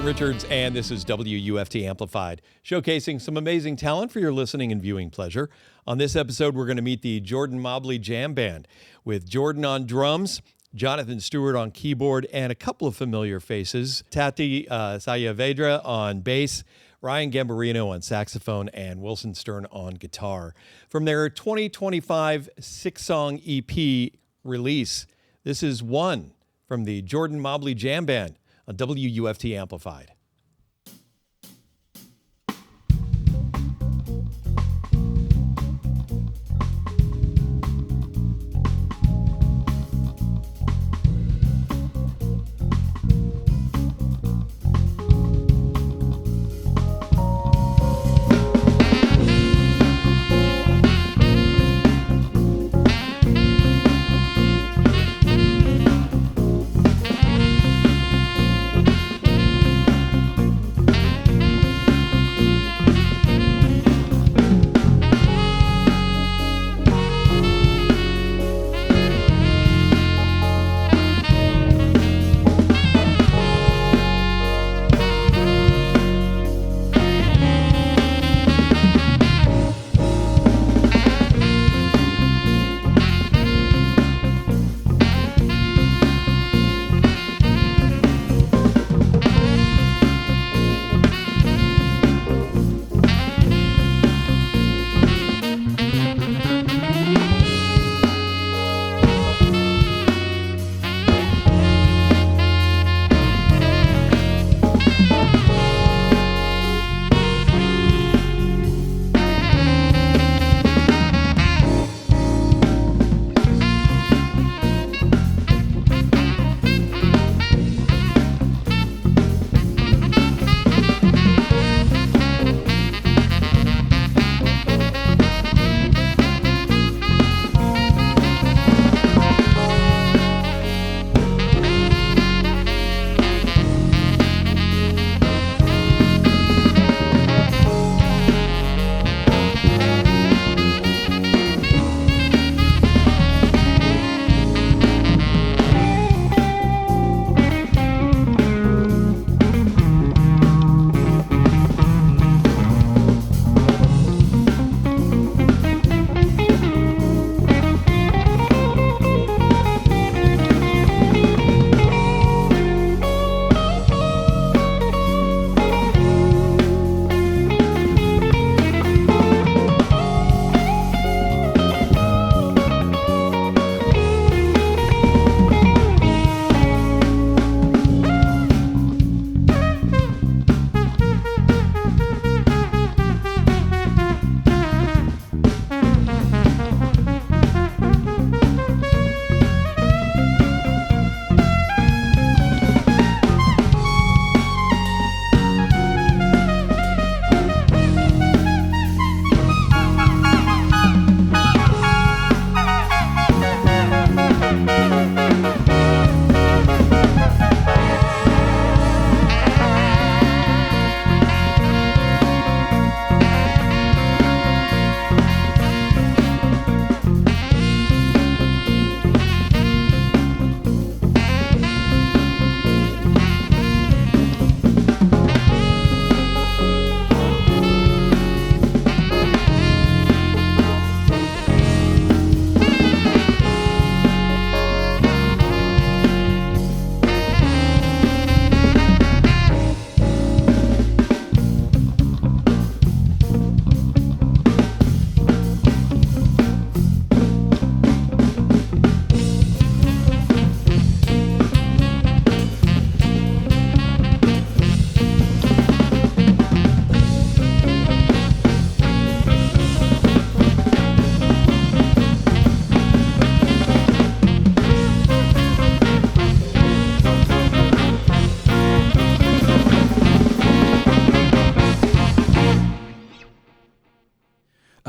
Richards, and this is WUFT Amplified, showcasing some amazing talent for your listening and viewing pleasure. On this episode, we're going to meet the Jordan Mobley Jam Band with Jordan on drums, Jonathan Stewart on keyboard, and a couple of familiar faces, Tati Sayavedra on bass, Ryan Gamberino on saxophone, and Wilson Stern on guitar. From their 2025 six-song EP release, this is one from the Jordan Mobley Jam Band on WUFT Amplified.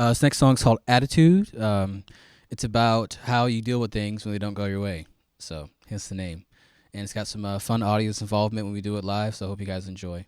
This next song's called Attitude. It's about how you deal with things when they don't go your way. So hence the name. And it's got some fun audience involvement when we do it live, so I hope you guys enjoy.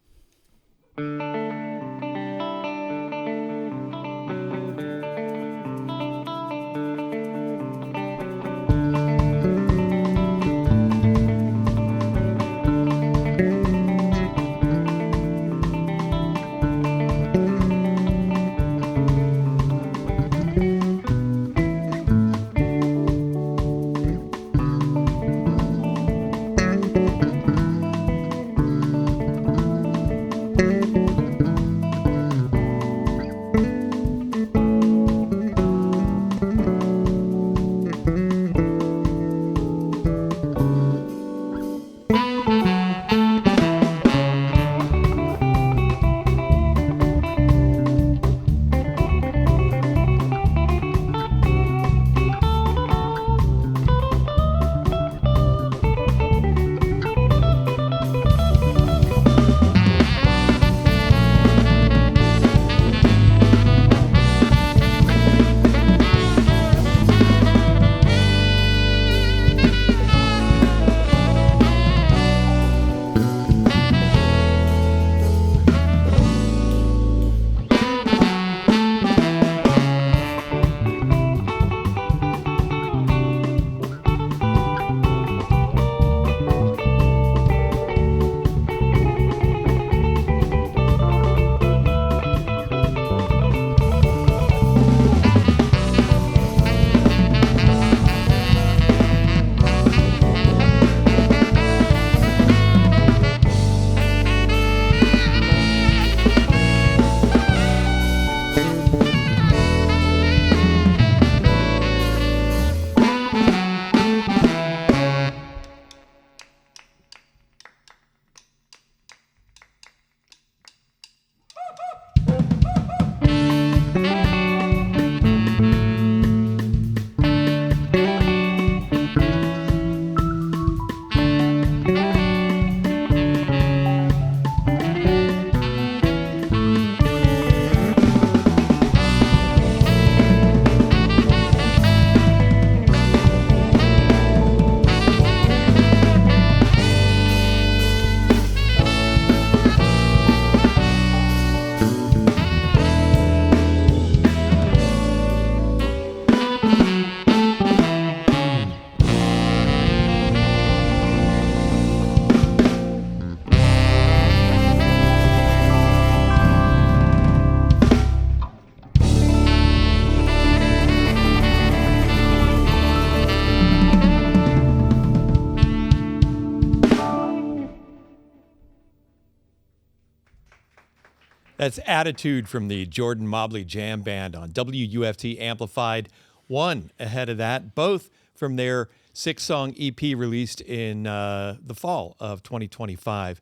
That's Attitude from the Jordan Mobley Jam Band on WUFT Amplified. One ahead of that, both from their 6-song EP released in the fall of 2025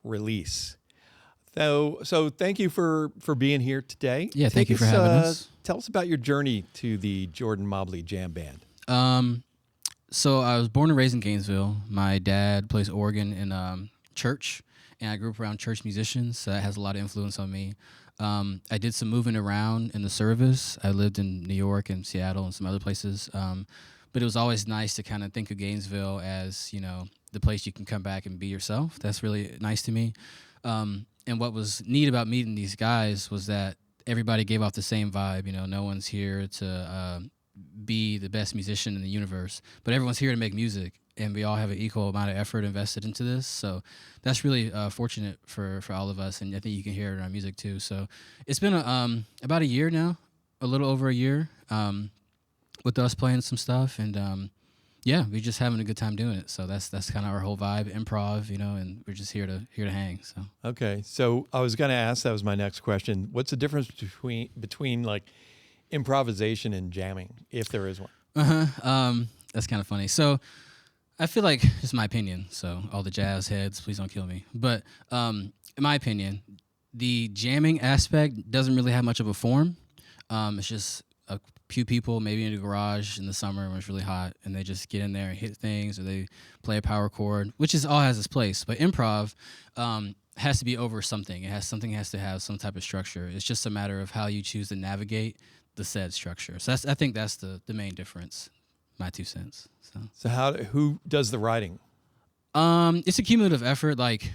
release. So thank you for being here today. Yeah, thank you for having us. Tell us about your journey to the Jordan Mobley Jam Band. So I was born and raised in Gainesville. My dad plays organ in church, and I grew up around church musicians, so that has a lot of influence on me. I did some moving around in the service. I lived in New York and Seattle and some other places, but it was always nice to kind of think of Gainesville as, you know, the place you can come back and be yourself. That's really nice to me. And what was neat about meeting these guys was that everybody gave off the same vibe. You know, no one's here to be the best musician in the universe, but everyone's here to make music, and we all have an equal amount of effort invested into this. So that's really fortunate for all of us, and I think you can hear it in our music too. So it's been about a year now, a little over a year, with us playing some stuff, and yeah, we're just having a good time doing it. So that's kind of our whole vibe, improv, you know, and we're just here to hang. So okay, so I was going to ask, that was my next question. What's the difference between like improvisation and jamming, if there is one? That's kind of funny. So I feel like, it's my opinion, so all the jazz heads, please don't kill me. But in my opinion, the jamming aspect doesn't really have much of a form. It's just a few people maybe in the garage in the summer when it's really hot, and they just get in there and hit things, or they play a power chord, which all has its place. But improv has to be over something. Something has to have some type of structure. It's just a matter of how you choose to navigate the said structure. So I think that's the main difference. My 2 cents. So who does the writing? It's a cumulative effort. Like,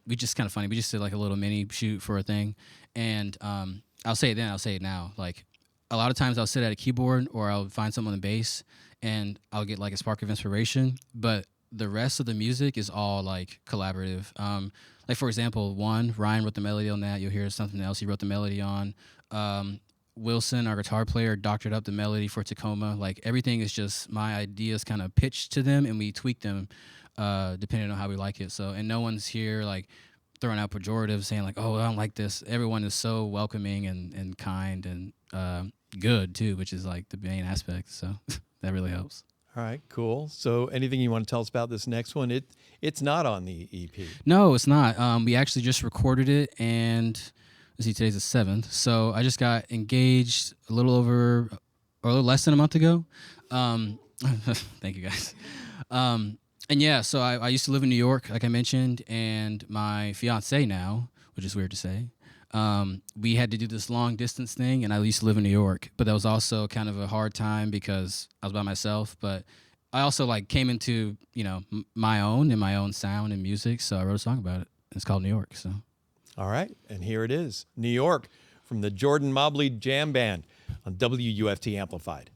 we just kind of funny. We just did like a little mini shoot for a thing, and I'll say it then, I'll say it now. Like, a lot of times I'll sit at a keyboard or I'll find something on the bass, and I'll get like a spark of inspiration. But the rest of the music is all like collaborative. Like, for example, Ryan wrote the melody on that. You'll hear something else he wrote the melody on. Wilson, our guitar player, doctored up the melody for Tacoma. Like, everything is just my ideas kind of pitched to them, and we tweak them depending on how we like it. So, and no one's here like throwing out pejoratives saying like, oh, I don't like this. Everyone is so welcoming and kind and good too, which is like the main aspect. So that really helps. All right, cool. So anything you want to tell us about this next one? It's not on the EP. No, it's not. We actually just recorded it, and let's see, today's the 7th. So I just got engaged a little less than a month ago. Thank you guys. And yeah, so I used to live in New York, like I mentioned, and my fiance now, which is weird to say, we had to do this long distance thing, and I used to live in New York, but that was also kind of a hard time because I was by myself, but I also like came into, you know, my own sound and music, so I wrote a song about it. It's called New York, so. All right, and here it is, New York, from the Jordan Mobley Jam Band on WUFT Amplified.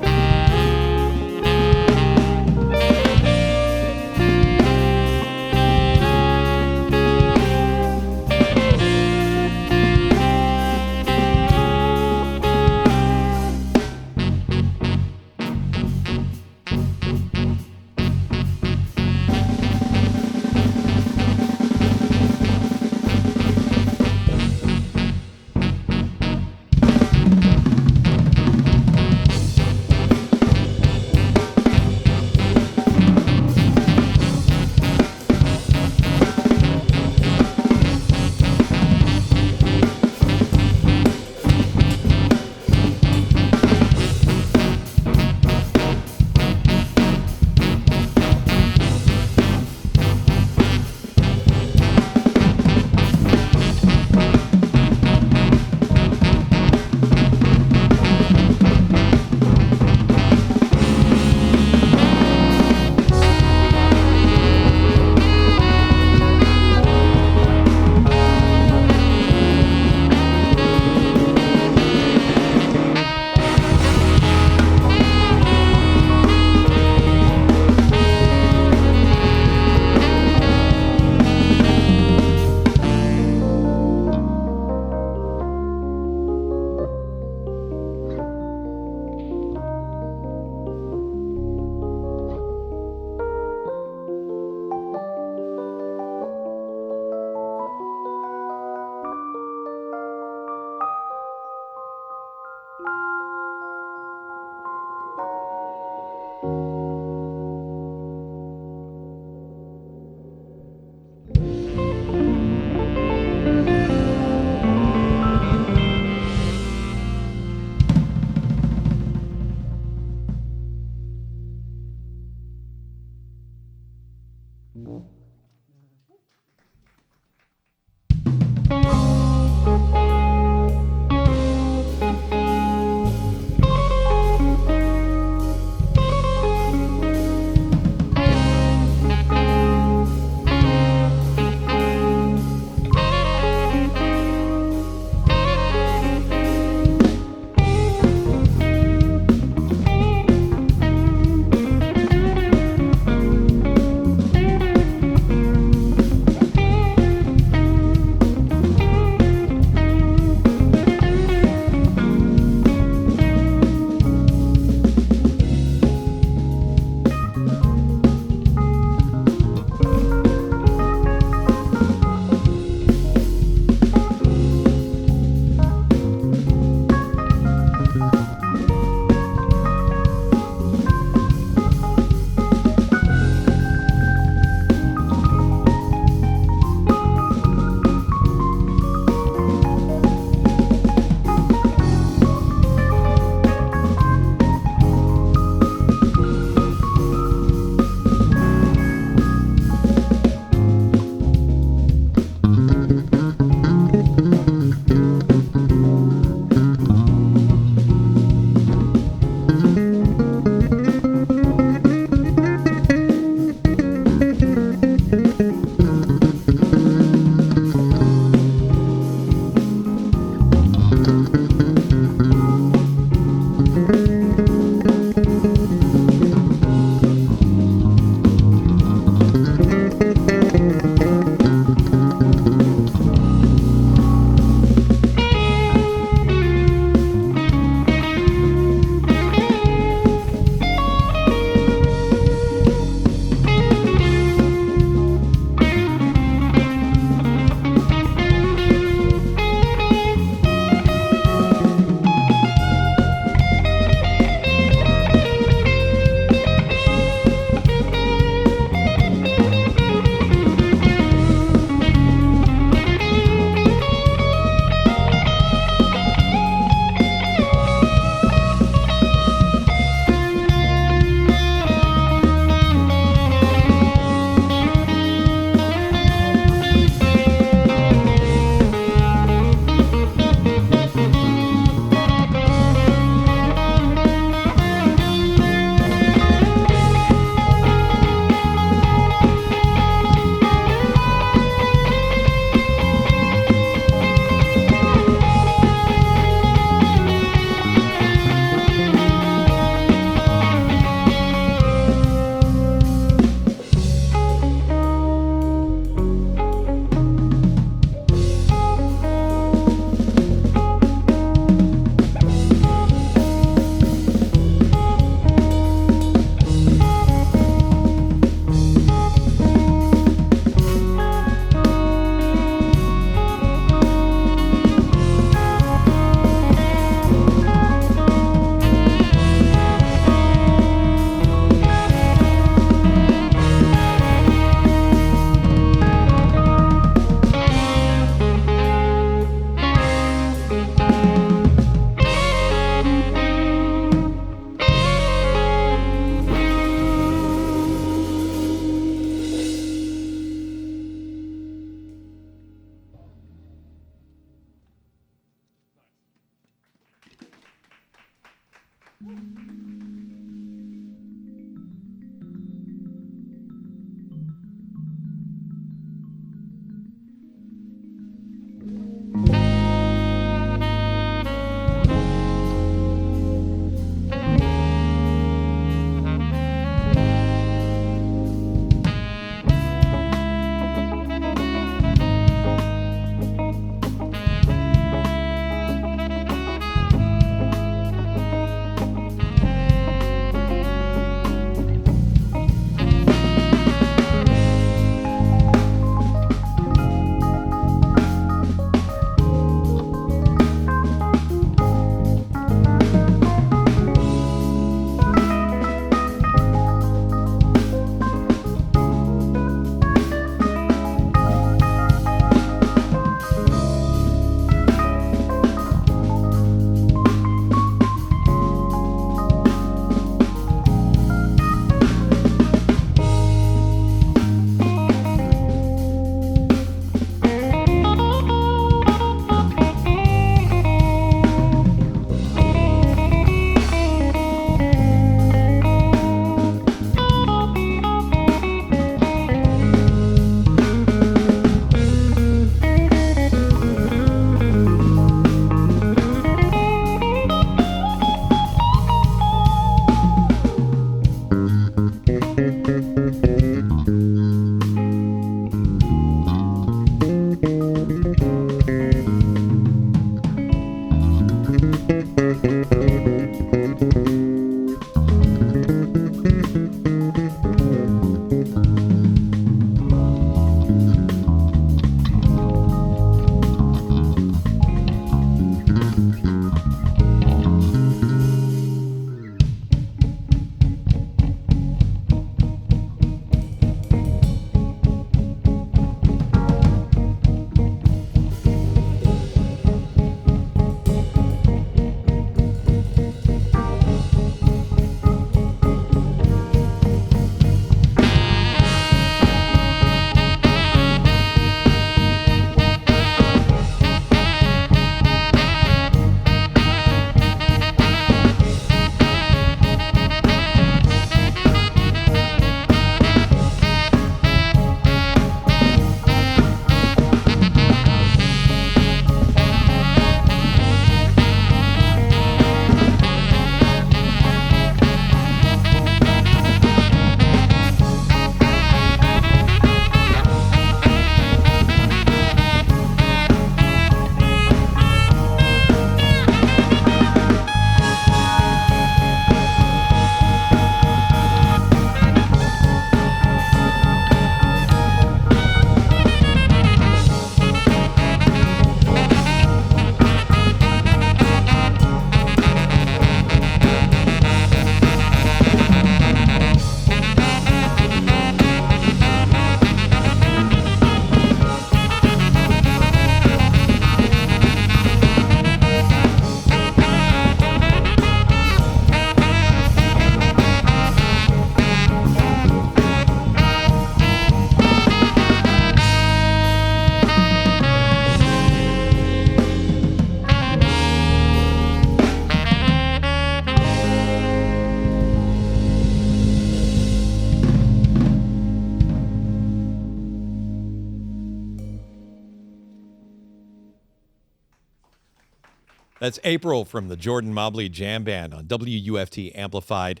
That's April from the Jordan Mobley Jam Band on WUFT Amplified.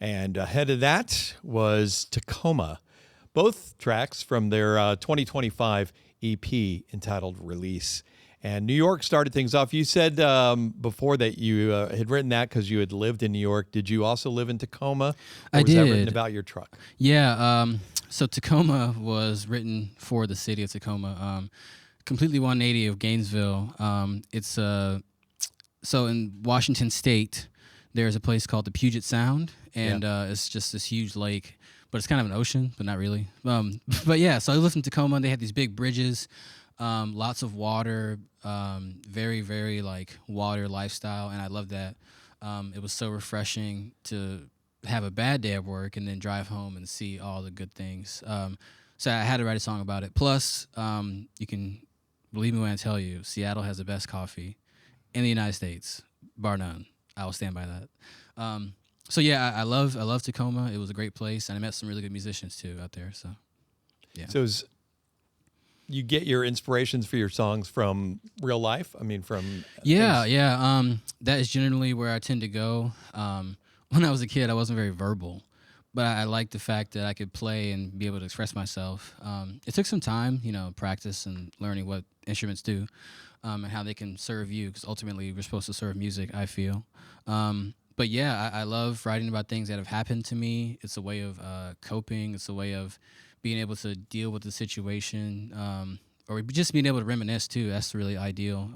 And ahead of that was Tacoma, both tracks from their 2025 EP entitled Release. And New York started things off. You said before that you had written that because you had lived in New York. Did you also live in Tacoma? Or I was did. that written about your truck? Yeah. So Tacoma was written for the city of Tacoma. Completely 180 of Gainesville. It's so in Washington State, there's a place called the Puget Sound, and it's just this huge lake, but it's kind of an ocean, but not really. But yeah, so I lived in Tacoma. They had these big bridges, lots of water, very, very like water lifestyle, and I loved that. It was so refreshing to have a bad day at work and then drive home and see all the good things. So I had to write a song about it. Plus, you can believe me when I tell you, Seattle has the best coffee in the United States, bar none. I will stand by that. So yeah, I love Tacoma. It was a great place, and I met some really good musicians too out there. So yeah. So you get your inspirations for your songs from real life? I mean, from Yeah. That is generally where I tend to go. When I was a kid, I wasn't very verbal, but I liked the fact that I could play and be able to express myself. It took some time, practice and learning what instruments do, and how they can serve you, because ultimately we're supposed to serve music, I feel. But yeah, I love writing about things that have happened to me. It's a way of coping. It's a way of being able to deal with the situation, or just being able to reminisce too. That's really ideal.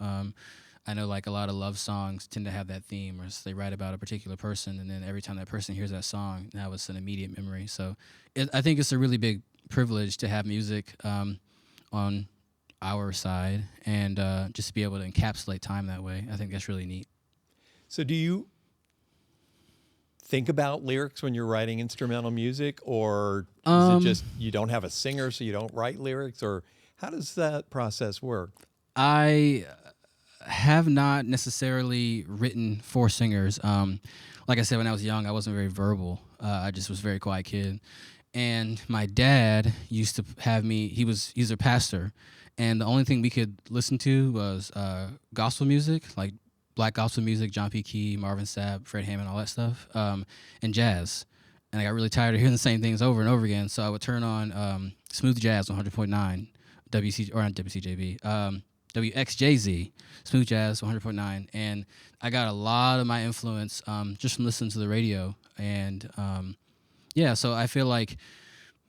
I know like a lot of love songs tend to have that theme, where they write about a particular person, and then every time that person hears that song, now it's an immediate memory. So I think it's a really big privilege to have music on our side, and just to be able to encapsulate time that way. I think that's really neat. So do you think about lyrics when you're writing instrumental music, or is it just you don't have a singer so you don't write lyrics, or how does that process work? I have not necessarily written for singers. Like I said, when I was young, I wasn't very verbal. I just was a very quiet kid. And my dad used to have me, he's a pastor, and the only thing we could listen to was gospel music, like black gospel music, John P. Key, Marvin Sapp, Fred Hammond, all that stuff, and jazz. And I got really tired of hearing the same things over and over again, so I would turn on smooth jazz on 100.9, WXJZ, smooth jazz 100.9, and I got a lot of my influence just from listening to the radio. And yeah, so I feel like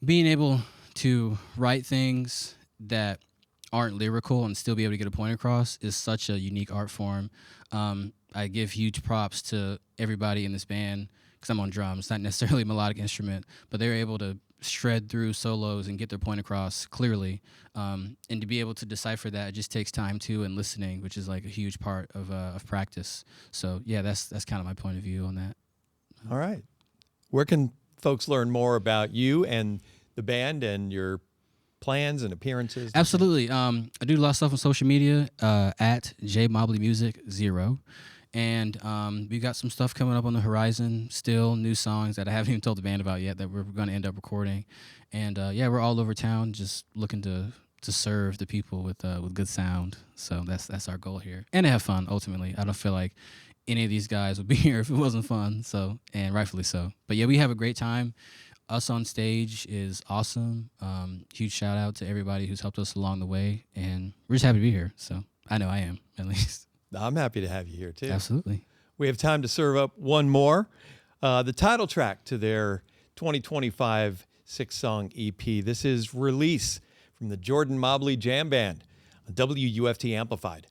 being able to write things that aren't lyrical and still be able to get a point across is such a unique art form. I give huge props to everybody in this band, because I'm on drums, not necessarily a melodic instrument, but they're able to shred through solos and get their point across clearly. And to be able to decipher that, it just takes time too, and listening, which is like a huge part of practice. So yeah, that's kind of my point of view on that. All right. Where can folks learn more about you and the band and your plans and appearances? Absolutely. I do a lot of stuff on social media at jmobleymusic0. And we got some stuff coming up on the horizon, still new songs that I haven't even told the band about yet that we're going to end up recording. And yeah, we're all over town just looking to serve the people with good sound. So that's our goal here. And to have fun, ultimately. I don't feel like any of these guys would be here if it wasn't fun, so, and rightfully so. But yeah, we have a great time. Us on stage is awesome. Huge shout out to everybody who's helped us along the way, and we're just happy to be here. So I know I am, at least. I'm happy to have you here too. Absolutely. We have time to serve up one more. The title track to their 2025 six-song EP. This is Release from the Jordan Mobley Jam Band on WUFT Amplified.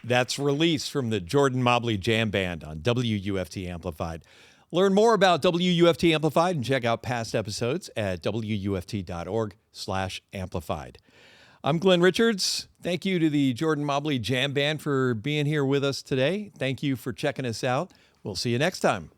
That's Release from the Jordan Mobley Jam Band on WUFT Amplified. Learn more about WUFT Amplified and check out past episodes at wuft.org/amplified. I'm Glenn Richards. Thank you to the Jordan Mobley Jam Band for being here with us today. Thank you for checking us out. We'll see you next time.